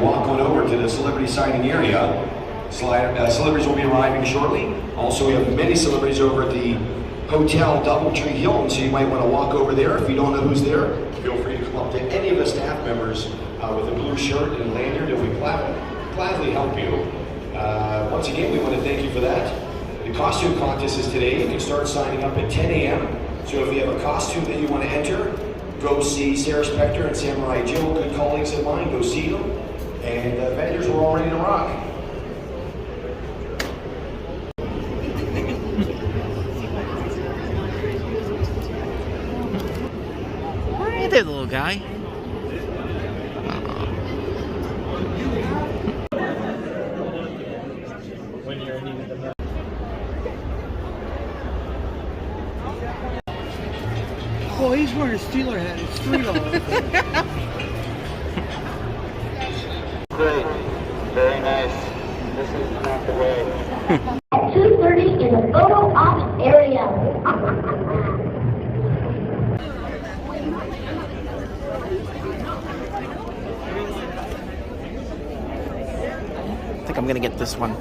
walk on over to the celebrity signing area. Celebrities will be arriving shortly. Also, we have many celebrities over at the Hotel Doubletree Hilton, so you might want to walk over there. If you don't know who's there, feel free to come up to any of the staff members with a blue shirt and lanyard, and we gladly help you. Once again, we want to thank you for that. The costume contest is today. You can start signing up at 10 a.m. So if you have a costume that you want to enter, go see Sarah Spector and Samurai Joe, good colleagues of mine, go see them. And the vendors are all ready to rock. Hey there, little guy. Oh, he's wearing a Steeler hat. It's street all over. Great. Very nice. This is not the way. At 2:30 in the photo ops area. I think I'm gonna get this one.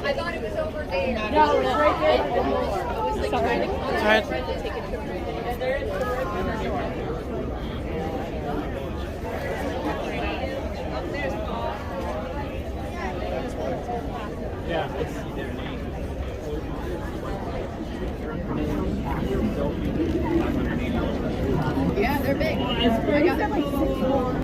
I thought it was over there. No, it's right there. I was like trying to call my friend to take a picture. There's Paul. Yeah. Yeah, they're big. I got them like 6 more.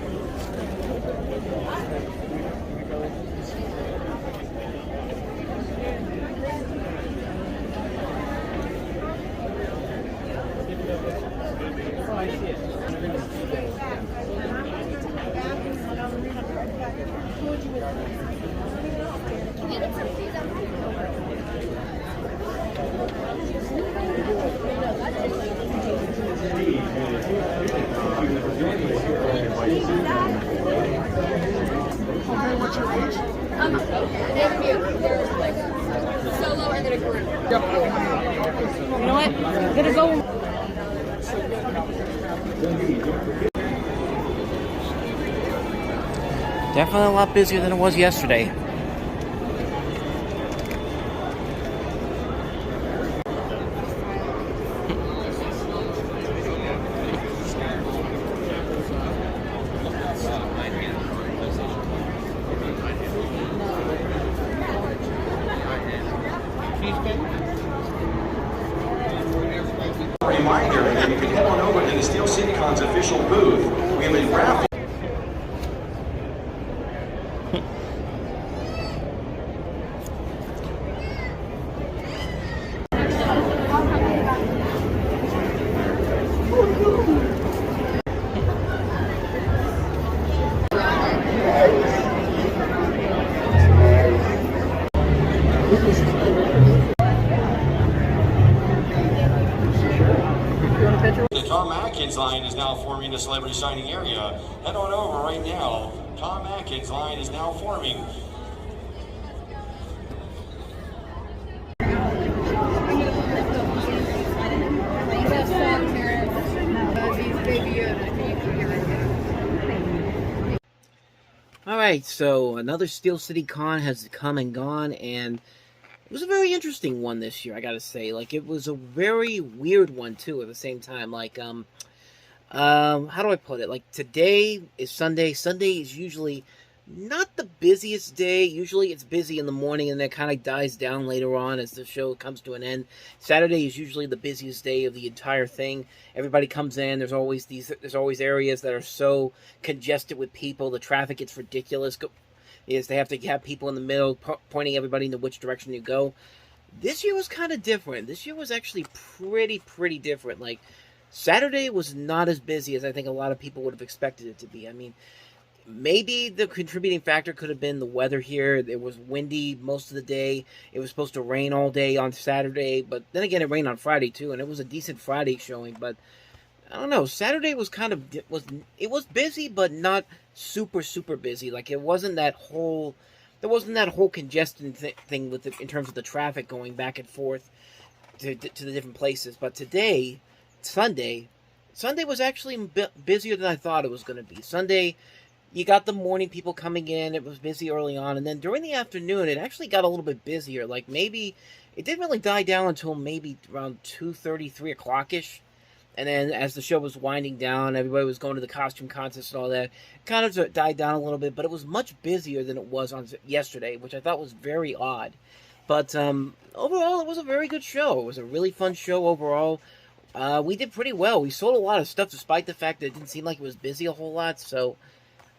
They're like solo and then a group. You know what? I'm gonna go. Definitely a lot busier than it was yesterday. Reminder that you can head on over to the Steel CityCon's official booth. We have a raffle. The Tom Atkins line is now forming the celebrity signing area. Head on over right now. Tom Atkins line is now forming. Alright, so another Steel City Con has come and gone, and it was a very interesting one this year, I gotta say. Like, it was a very weird one, too, at the same time. Like, how do I put it? Like, today is Sunday. Sunday is usually not the busiest day. Usually it's busy in the morning, and then it kind of dies down later on as the show comes to an end. Saturday is usually the busiest day of the entire thing. Everybody comes in. There's always areas that are so congested with people. The traffic gets ridiculous. They have to have people in the middle pointing everybody in which direction you go. This year was kind of different. This year was actually pretty different. Like, Saturday was not as busy as I think a lot of people would have expected it to be. I mean, maybe the contributing factor could have been the weather here. It was windy most of the day. It was supposed to rain all day on Saturday, but then again, it rained on Friday too, and it was a decent Friday showing. But I don't know. Saturday was kind of it was busy, but not super busy. Like it wasn't that whole there wasn't that whole congestion thing with in terms of the traffic going back and forth to the different places. But today, Sunday was actually busier than I thought it was going to be. Sunday, you got the morning people coming in. It was busy early on, and then during the afternoon, it actually got a little bit busier. Like maybe it didn't really die down until maybe around 2:30, 3 o'clock ish. And then as the show was winding down, everybody was going to the costume contest and all that. It kind of died down a little bit, but it was much busier than it was on yesterday, which I thought was very odd. But overall, it was a very good show. It was a really fun show overall. We did pretty well. We sold a lot of stuff despite the fact that it didn't seem like it was busy a whole lot. So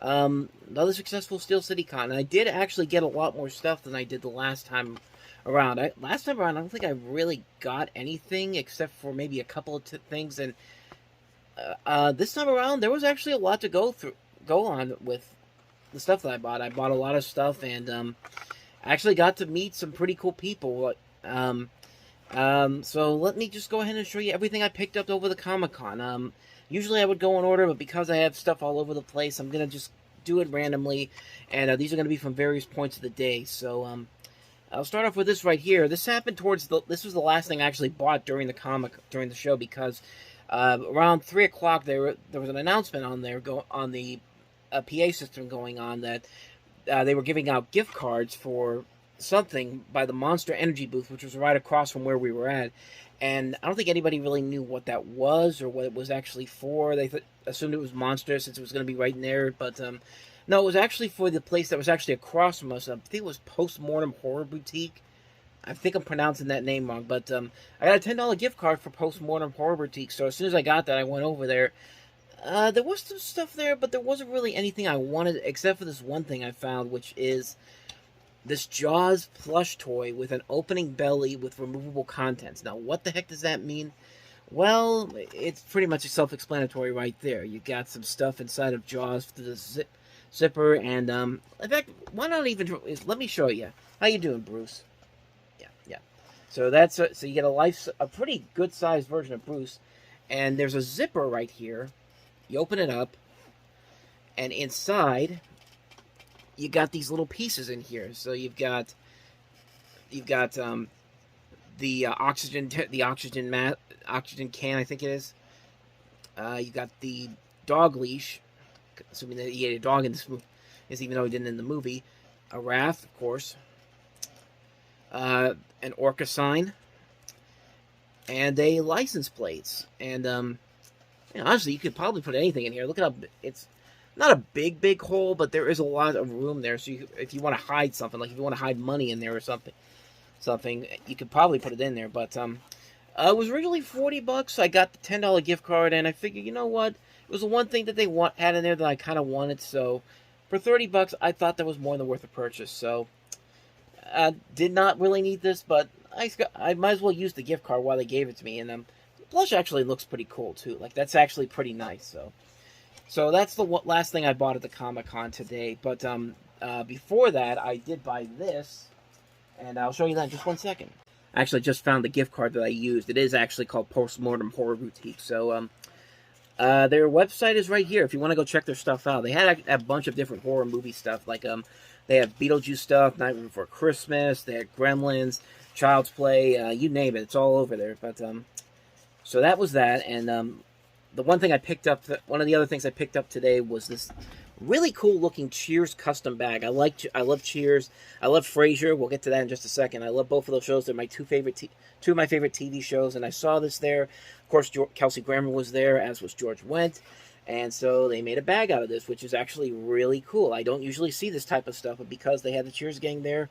another successful Steel City Con. And I did actually get a lot more stuff than I did the last time around. Last time around, I don't think I really got anything except for maybe a couple of things. And this time around, there was actually a lot to go on with the stuff that I bought. I bought a lot of stuff, and I actually got to meet some pretty cool people. So let me just go ahead and show you everything I picked up over the Comic-Con. Usually I would go in order, but because I have stuff all over the place, I'm gonna just do it randomly, and these are gonna be from various points of the day. So I'll start off with this right here. This happened this was the last thing I actually bought during the show, because around 3 o'clock there was an announcement on there on the PA system going on that they were giving out gift cards for something by the Monster Energy booth, which was right across from where we were at. And I don't think anybody really knew what that was or what it was actually for. They assumed it was Monster since it was going to be right in there, but no, it was actually for the place that was actually across from us. I think it was Postmortem Horror Boutique. I think I'm pronouncing that name wrong, but I got a $10 gift card for Postmortem Horror Boutique. So as soon as I got that, I went over there. There was some stuff there, but there wasn't really anything I wanted except for this one thing I found, which is this Jaws plush toy with an opening belly with removable contents. Now, what the heck does that mean? Well, it's pretty much self-explanatory right there. You got some stuff inside of Jaws through the zipper, and in fact, why not even let me show you. How you doing, Bruce? Yeah. So that's so you get a pretty good-sized version of Bruce, and there's a zipper right here. You open it up, and inside you got these little pieces in here. So you've got the oxygen can, I think it is. You got the dog leash, assuming that he had a dog in this movie, even though he didn't in the movie. A Wrath, of course. An Orca sign, and a license plates. And honestly, you could probably put anything in here. Look at how it's not a big hole, but there is a lot of room there. So if you want to hide something, like if you want to hide money in there or something, you could probably put it in there. But it was originally $40. I got the $10 gift card, and I figured, you know what? It was the one thing that they had in there that I kind of wanted. So for $30, I thought that was more than worth the purchase. So did not really need this, but I might as well use the gift card while they gave it to me. And the plush actually looks pretty cool too. Like that's actually pretty nice. So that's the last thing I bought at the Comic-Con today. But before that, I did buy this, and I'll show you that in just 1 second. I actually just found the gift card that I used. It is actually called Postmortem Horror Boutique. So their website is right here if you want to go check their stuff out. They had a bunch of different horror movie stuff. Like they have Beetlejuice stuff, Nightmare Before Christmas. They had Gremlins, Child's Play, you name it. It's all over there. But so that was that, and the one thing I picked up, one of the other things I picked up today was this really cool looking Cheers custom bag. I love Cheers. I love Frasier. We'll get to that in just a second. I love both of those shows. They're my two of my favorite TV shows, and I saw this there. Of course, Kelsey Grammer was there, as was George Wendt, and so they made a bag out of this, which is actually really cool. I don't usually see this type of stuff, but because they had the Cheers gang there,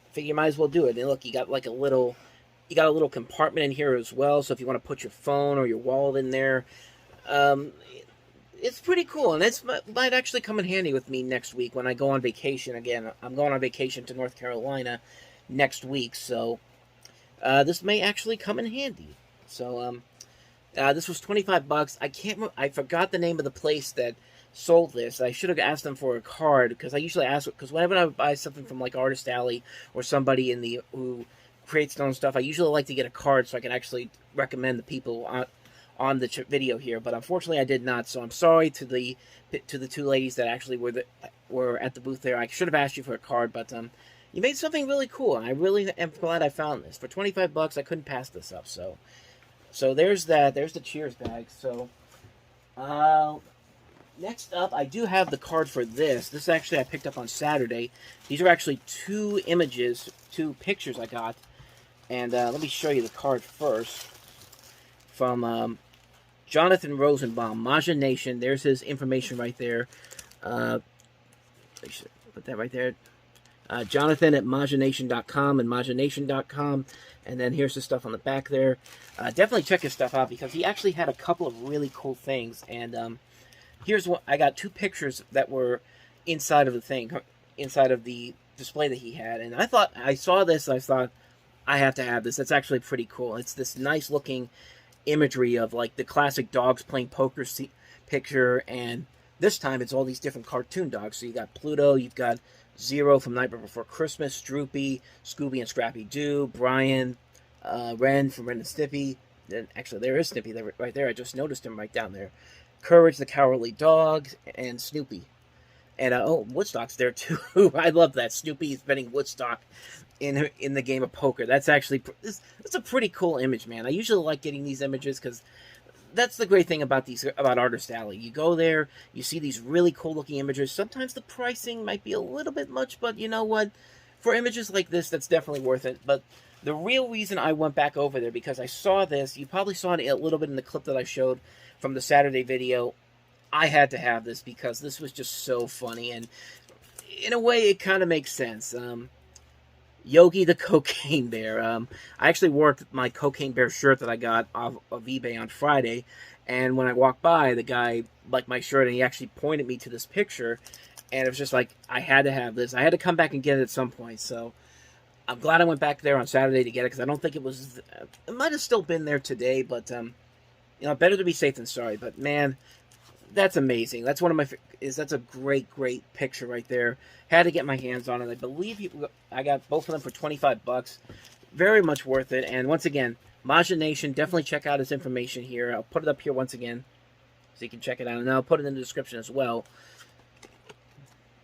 I figure you might as well do it. And look, you got a little compartment in here as well, so if you want to put your phone or your wallet in there. It's pretty cool, and it might actually come in handy with me next week when I go on vacation again. I'm going on vacation to North Carolina next week, so this may actually come in handy. So this was $25. I forgot the name of the place that sold this. I should have asked them for a card, because I usually ask, because whenever I buy something from like Artist Alley or somebody who creates their own stuff, I usually like to get a card so I can actually recommend the people on the video here, but unfortunately I did not. So I'm sorry to the two ladies that actually were at the booth there. I should have asked you for a card, but you made something really cool, and I really am glad I found this. For 25 bucks, I couldn't pass this up. So there's that. There's the Cheers bag. So next up, I do have the card for this. This actually I picked up on Saturday. These are actually two pictures I got, and let me show you the card first. From Jonathan Rosenbaum, Maja Nation. There's his information right there. I should put that right there. Jonathan at majanation.com and majanation.com. And then here's the stuff on the back there. Definitely check his stuff out because he actually had a couple of really cool things. And here's what I got: two pictures that were inside of the thing, inside of the display that he had. And I saw this, and I thought, I have to have this. That's actually pretty cool. It's this nice looking imagery of like the classic dogs playing poker picture, and this time it's all these different cartoon dogs. So you got Pluto, you've got Zero from Nightmare Before Christmas, Droopy, Scooby and Scrappy Doo, Brian, Ren from Ren and Stimpy. Then actually there is Snippy right there. I just noticed him right down there. Courage the Cowardly Dog, and Snoopy. And Woodstock's there too. I love that. Snoopy is betting Woodstock in the game of poker. That's actually that's a pretty cool image, man. I usually like getting these images because that's the great thing about Artist Alley. You go there, you see these really cool looking images. Sometimes the pricing might be a little bit much, but you know what? For images like this, that's definitely worth it. But the real reason I went back over there, because I saw this, you probably saw it a little bit in the clip that I showed from the Saturday video. I had to have this because this was just so funny, and in a way it kind of makes sense. Yogi the Cocaine Bear. I actually wore my Cocaine Bear shirt that I got off of eBay on Friday, and when I walked by, the guy liked my shirt, and he actually pointed me to this picture, and it was just like, I had to have this. I had to come back and get it at some point, so I'm glad I went back there on Saturday to get it, because I don't think it was... It might have still been there today, but, better to be safe than sorry. But, man, that's amazing. That's one of my... That's a great picture right there. Had to get my hands on it. I believe I got both of them for 25 bucks. Very much worth it. And once again, Maja Nation, definitely check out his information here. I'll put it up here once again so you can check it out. And I'll put it in the description as well.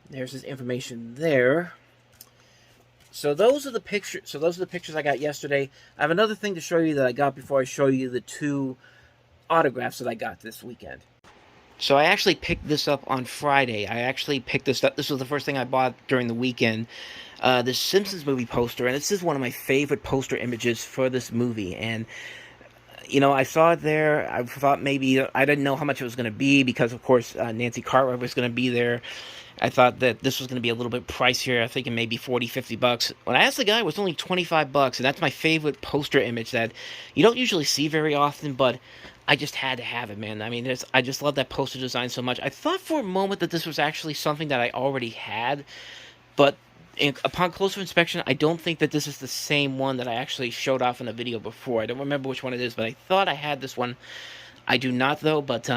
There's his information there. So those are the pictures I got yesterday. I have another thing to show you that I got before I show you the two autographs that I got this weekend. So I actually picked this up on Friday. I actually picked this up. This was the first thing I bought during the weekend. The Simpsons movie poster, and this is one of my favorite poster images for this movie. And, I saw it there. I thought maybe, I didn't know how much it was going to be because, of course, Nancy Cartwright was going to be there. I thought that this was going to be a little bit pricier. I think it may be 40, 50 bucks. When I asked the guy, it was only 25 bucks, and that's my favorite poster image that you don't usually see very often, but I just had to have it, man. I mean, I just love that poster design so much. I thought for a moment that this was actually something that I already had, but upon closer inspection, I don't think that this is the same one that I actually showed off in a video before. I don't remember which one it is, but I thought I had this one. I do not, though, but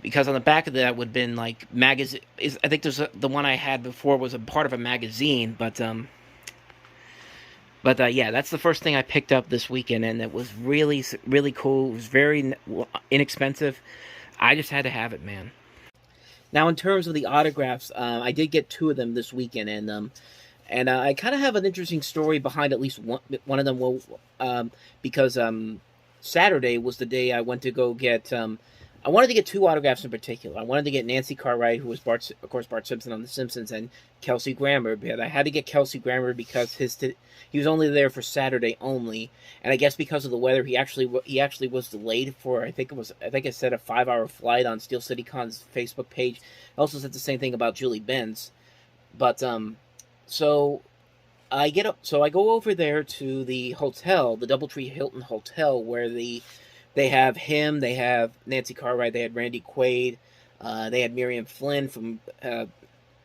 because on the back of that would have been like magazine. I think the one I had before was a part of a magazine, but yeah, that's the first thing I picked up this weekend, and it was really, really cool. It was very inexpensive. I just had to have it, man. Now, in terms of the autographs, I did get two of them this weekend, and I kind of have an interesting story behind at least one of them. Well, because Saturday was the day I went to go get. I wanted to get two autographs in particular. I wanted to get Nancy Cartwright, who was Bart Simpson on The Simpsons, and Kelsey Grammer. But I had to get Kelsey Grammer because he was only there for Saturday only, and I guess because of the weather, he actually was delayed for I think it said a 5-hour flight on Steel City Con's Facebook page. It also said the same thing about Julie Benz, but so I go over there to the hotel, the Doubletree Hilton Hotel, where they have him, they have Nancy Cartwright, they had Randy Quaid, they had Miriam Flynn from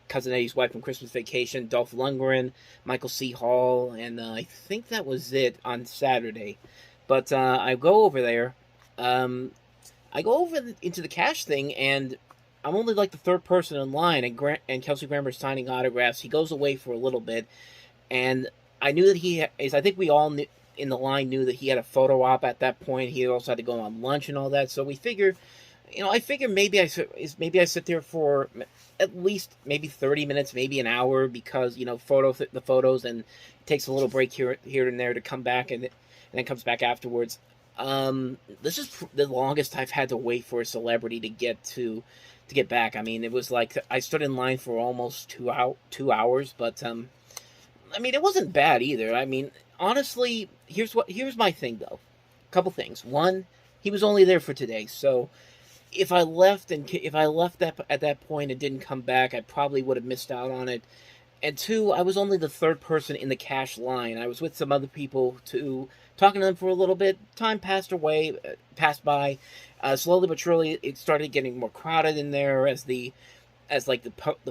Cousin Eddie's Wife from Christmas Vacation, Dolph Lundgren, Michael C. Hall, and I think that was it on Saturday. But I go over there, I go over into the cash thing, and I'm only like the third person in line, and Kelsey Grammer's signing autographs. He goes away for a little bit, and I knew that I think we all knew. in the line knew that he had a photo op at that point. He also had to go on lunch and all that. So we figured, I figured maybe I sit there for at least maybe 30 minutes, maybe an hour, because the photos, and it takes a little break here and there to come back, and then comes back afterwards. This is the longest I've had to wait for a celebrity to get back. I mean, it was like I stood in line for almost 2 hours, but I mean, it wasn't bad either. I mean, honestly, here's my thing though. A couple things. One, he was only there for today, so if I left at that point and didn't come back, I probably would have missed out on it. And two, I was only the third person in the cash line. I was with some other people talking to them for a little bit. Time passed by. Slowly but surely, it started getting more crowded in there as the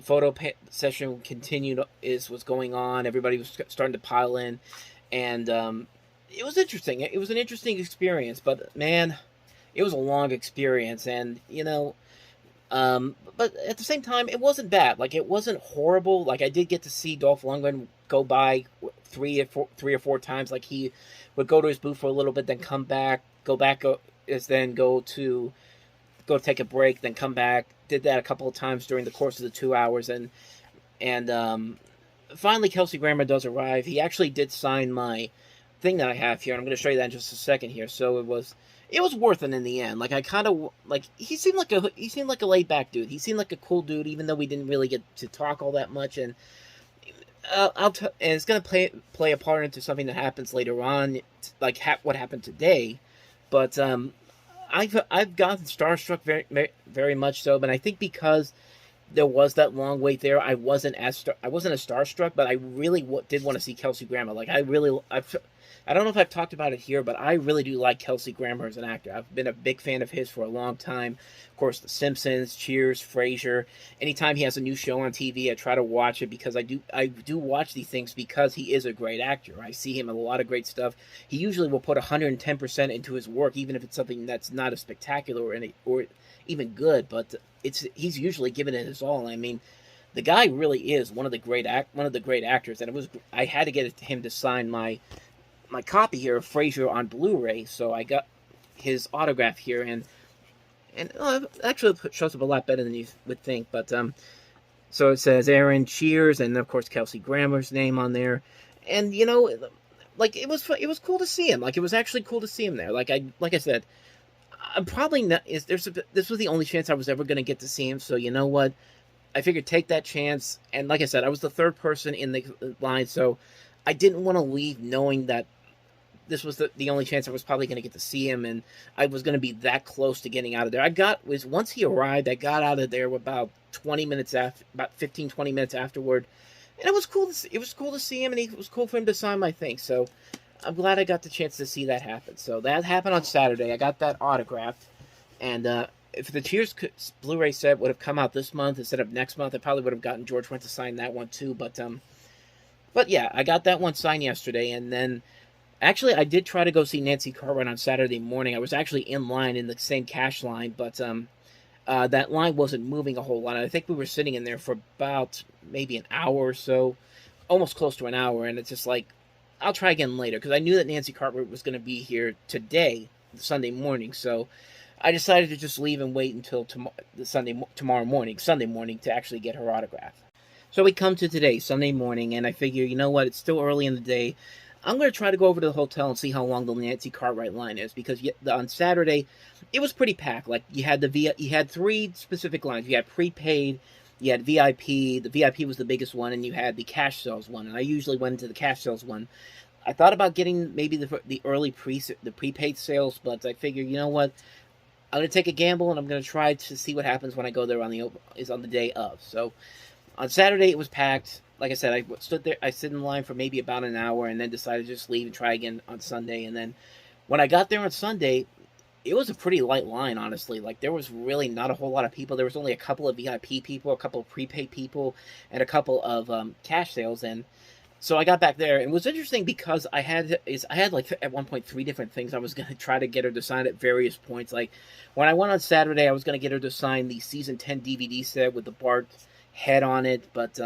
photo session continued was going on. Everybody was starting to pile in, and it was interesting. It was an interesting experience, but man, it was a long experience, and but at the same time, it wasn't bad. Like, it wasn't horrible. Like, I did get to see Dolph Lundgren go by three or four times. Like, he would go to his booth for a little bit, then come back, go take a break, then come back. Did that a couple of times during the course of the 2 hours, and finally Kelsey Grammer does arrive. He actually did sign my thing that I have here, and I'm going to show you that in just a second here. So it was worth it in the end. Like, I kind of he seemed like a laid back dude. He seemed like a cool dude, even though we didn't really get to talk all that much. And and it's going to play a part into something that happens later on, like what happened today. But I've gotten starstruck very, very much so, but I think because there was that long wait there, I wasn't as starstruck, but I really did want to see Kelsey Grammer. Like, I don't know if I've talked about it here, but I really do like Kelsey Grammer as an actor. I've been a big fan of his for a long time. Of course, The Simpsons, Cheers, Frasier. Anytime he has a new show on TV, I try to watch it, because I do watch these things because he is a great actor. I see him in a lot of great stuff. He usually will put 110% into his work, even if it's something that's not as spectacular or even good. But he's usually given it his all. I mean, the guy really is one of the great actors, and I had to get him to sign my copy here of Frasier on Blu-ray, so I got his autograph here, and actually it shows up a lot better than you would think. But so it says Aaron, Cheers, and of course Kelsey Grammer's name on there, and like, it was cool to see him. Like, it was actually cool to see him there. Like I said, I'm probably not. This was the only chance I was ever going to get to see him. So you know what? I figured take that chance, and like I said, I was the third person in the line, so I didn't want to leave knowing that this was the only chance I was probably going to get to see him, and I was going to be that close to getting out of there. Once he arrived, I got out of there about 15-20 minutes afterward, and it was cool to see him, and it was cool for him to sign my thing. So I'm glad I got the chance to see that happen. So that happened on Saturday. I got that autographed, and if the Cheers Blu-ray set would have come out this month instead of next month, I probably would have gotten George Wendt to sign that one too. But yeah, I got that one signed yesterday, and then actually I did try to go see Nancy Cartwright on Saturday morning. I was actually in line in the same cash line, but that line wasn't moving a whole lot. I think we were sitting in there for about maybe an hour or so, almost close to an hour, and it's just like, I'll try again later, because I knew that Nancy Cartwright was going to be here today, Sunday morning, so I decided to just leave and wait until Sunday morning, to actually get her autograph. So we come to today, Sunday morning, and I figure, you know what, it's still early in the day. I'm going to try to go over to the hotel and see how long the Nancy Cartwright line is, because on Saturday, it was pretty packed. Like, you had three specific lines. You had prepaid, you had VIP. The VIP was the biggest one, and you had the cash sales one, and I usually went into the cash sales one. I thought about getting maybe the prepaid sales, but I figured, you know what, I'm going to take a gamble, and I'm going to try to see what happens when I go there on the day of. So on Saturday, it was packed. Like I said, I stood in line for maybe about an hour, and then decided to just leave and try again on Sunday. And then when I got there on Sunday, it was a pretty light line, honestly. Like, there was really not a whole lot of people. There was only a couple of VIP people, a couple of prepaid people, and a couple of cash sales. And so I got back there, and it was interesting because I had like at one point 3 different things I was going to try to get her to sign at various points. Like, when I went on Saturday, I was going to get her to sign the season 10 DVD set with the Bart head on it, but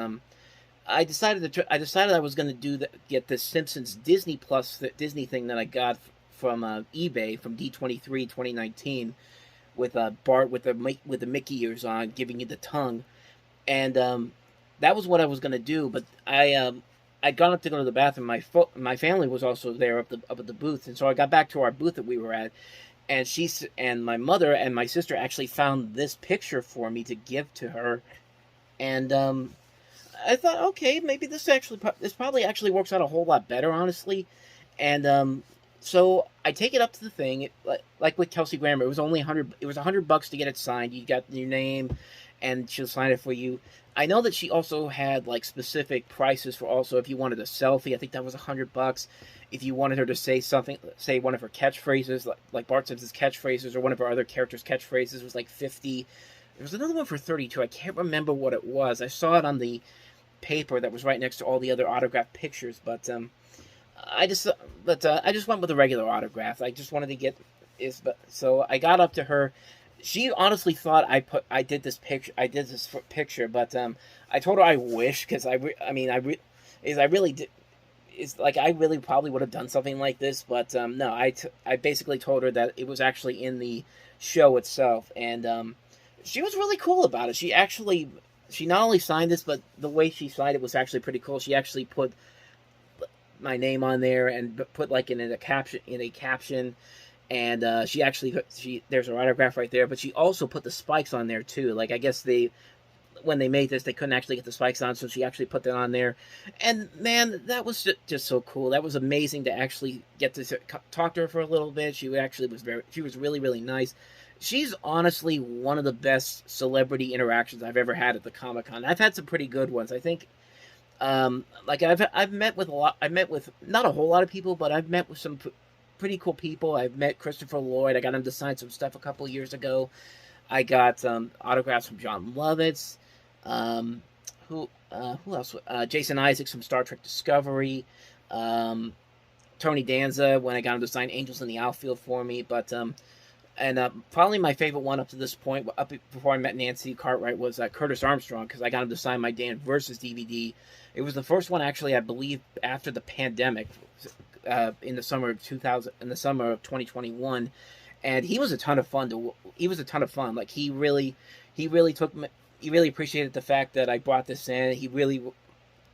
I decided I was going to get this Simpsons Disney Plus Disney thing that I got from eBay from D23 2019 with Bart with the Mickey ears on, giving you the tongue, and that was what I was going to do. But I got up to go to the bathroom. My family was also there up at the booth, and so I got back to our booth that we were at, and my mother and my sister actually found this picture for me to give to her, and I thought, okay, maybe this probably actually works out a whole lot better, honestly, and so I take it up to the thing, like with Kelsey Grammer, it was only $100 to get it signed. You got your name, and she'll sign it for you. I know that she also had like specific prices for also if you wanted a selfie. I think that was $100. If you wanted her to say something, say one of her catchphrases, like Bart Simpson's catchphrases, or one of her other characters' catchphrases, was like $50. There was another one for $32. I can't remember what it was. I saw it on the paper that was right next to all the other autographed pictures, but I just went with a regular autograph. I just wanted to get so I got up to her. She honestly thought I did this picture, but I told her I wish, because I really did. It's like I really probably would have done something like this, but no, I basically told her that it was actually in the show itself, and she was really cool about it. She not only signed this, but the way she signed it was actually pretty cool. She actually put my name on there and put like in a caption, and there's her autograph right there. But she also put the spikes on there too. Like, I guess when they made this, they couldn't actually get the spikes on, so she actually put that on there. And man, that was just so cool. That was amazing to actually get to talk to her for a little bit. She was really, really nice. She's honestly one of the best celebrity interactions I've ever had at the Comic-Con. I've had some pretty good ones. I think, like I've met with not a whole lot of people, but I've met with some pretty cool people. I've met Christopher Lloyd. I got him to sign some stuff a couple years ago. I got autographs from John Lovitz. Who else? Jason Isaacs from Star Trek Discovery. Tony Danza, when I got him to sign Angels in the Outfield for me. But probably my favorite one up to this point, before I met Nancy Cartwright, was Curtis Armstrong, because I got him to sign my Dan Versus DVD. It was the first one, actually, I believe, after the pandemic, in the summer of 2021, and he was a ton of fun. Like, he really appreciated the fact that I brought this in. He really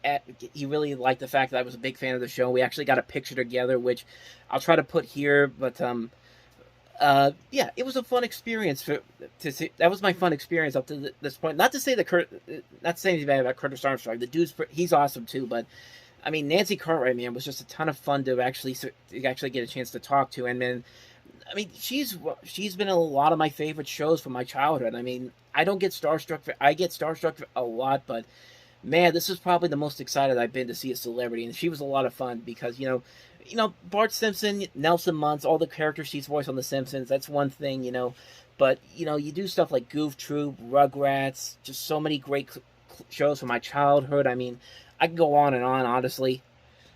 liked the fact that I was a big fan of the show. We actually got a picture together, which I'll try to put here, but yeah, it was a fun experience to see. That was my fun experience up to this point. Not to say anything bad about Curtis Armstrong. The dude's he's awesome too, but I mean, Nancy Cartwright, man, was just a ton of fun to actually get a chance to talk to. And man, I mean, she's been in a lot of my favorite shows from my childhood. I mean, I get starstruck a lot, but man, this is probably the most excited I've been to see a celebrity, and she was a lot of fun because you know Bart Simpson, Nelson Muntz, all the characters she's voiced on The Simpsons. That's one thing, but you do stuff like Goof Troop, Rugrats, just so many great shows from my childhood. I mean, I can go on and on, honestly.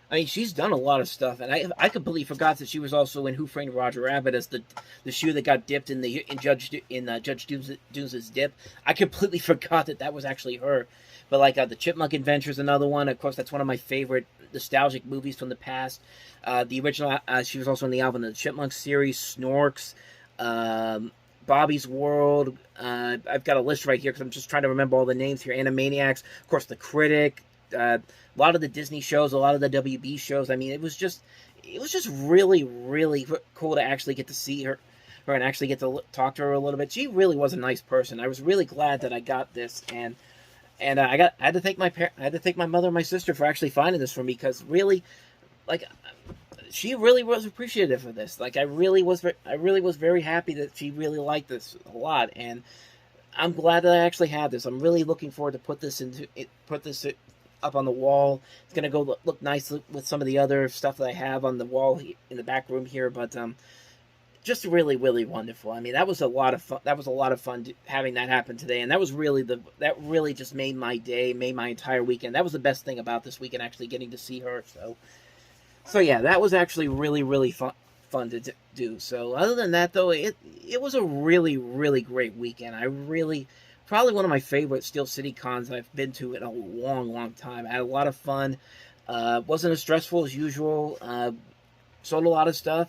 I mean, she's done a lot of stuff, and I completely forgot that she was also in Who Framed Roger Rabbit as the shoe that got dipped in Judge Doom's dip. I completely forgot that was actually her. But like the Chipmunk Adventure is another one. Of course, that's one of my favorite nostalgic movies from the past. The original, she was also in the Alvin and the Chipmunks series, Snorks, Bobby's World. I've got a list right here because I'm just trying to remember all the names here. Animaniacs, of course, The Critic. A lot of the Disney shows, a lot of the WB shows. I mean, it was just really, really cool to actually get to see her and actually get to talk to her a little bit. She really was a nice person. I was really glad that I got this, and I had to thank my mother and my sister for actually finding this for me, because really, like, she really was appreciative of this. Like, I really was very happy that she really liked this a lot, and I'm glad that I actually have this. I'm really looking forward to put this up on the wall. It's gonna go look nice with some of the other stuff that I have on the wall in the back room here, but just really, really wonderful. I mean, that was a lot of fun. That was a lot of fun having that happen today, and that really just made my day, made my entire weekend. That was the best thing about this weekend, actually getting to see her. So yeah, that was actually really, really fun to do. So other than that, though, it was a really, really great weekend. I really, probably one of my favorite Steel City cons I've been to in a long, long time. I had a lot of fun. Wasn't as stressful as usual. Sold a lot of stuff.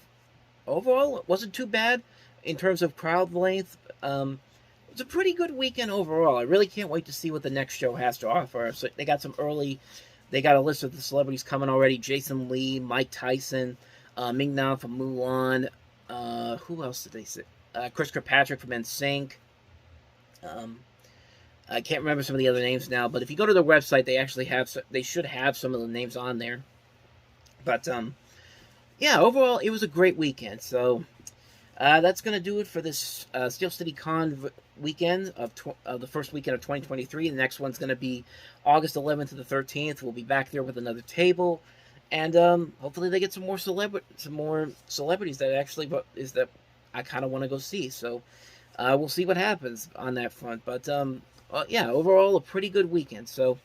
Overall, it wasn't too bad in terms of crowd length. It's a pretty good weekend overall. I really can't wait to see what the next show has to offer. So they got they got a list of the celebrities coming already. Jason Lee, Mike Tyson, Ming-Na from Mulan. Who else did they say? Chris Kirkpatrick from NSYNC. I can't remember some of the other names now, but if you go to their website, they should have some of the names on there. But yeah, overall, it was a great weekend. So that's going to do it for this Steel City Con weekend of the first weekend of 2023. The next one's going to be August 11th to the 13th. We'll be back there with another table, and hopefully they get some more celebrities that I kind of want to go see. So we'll see what happens on that front. But yeah, overall a pretty good weekend. So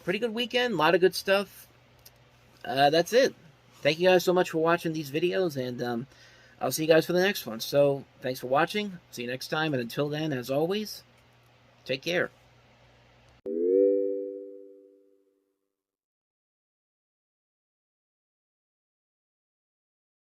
pretty good weekend, a lot of good stuff. That's it. Thank you guys so much for watching these videos, and I'll see you guys for the next one. So, thanks for watching. See you next time, and until then, as always, take care.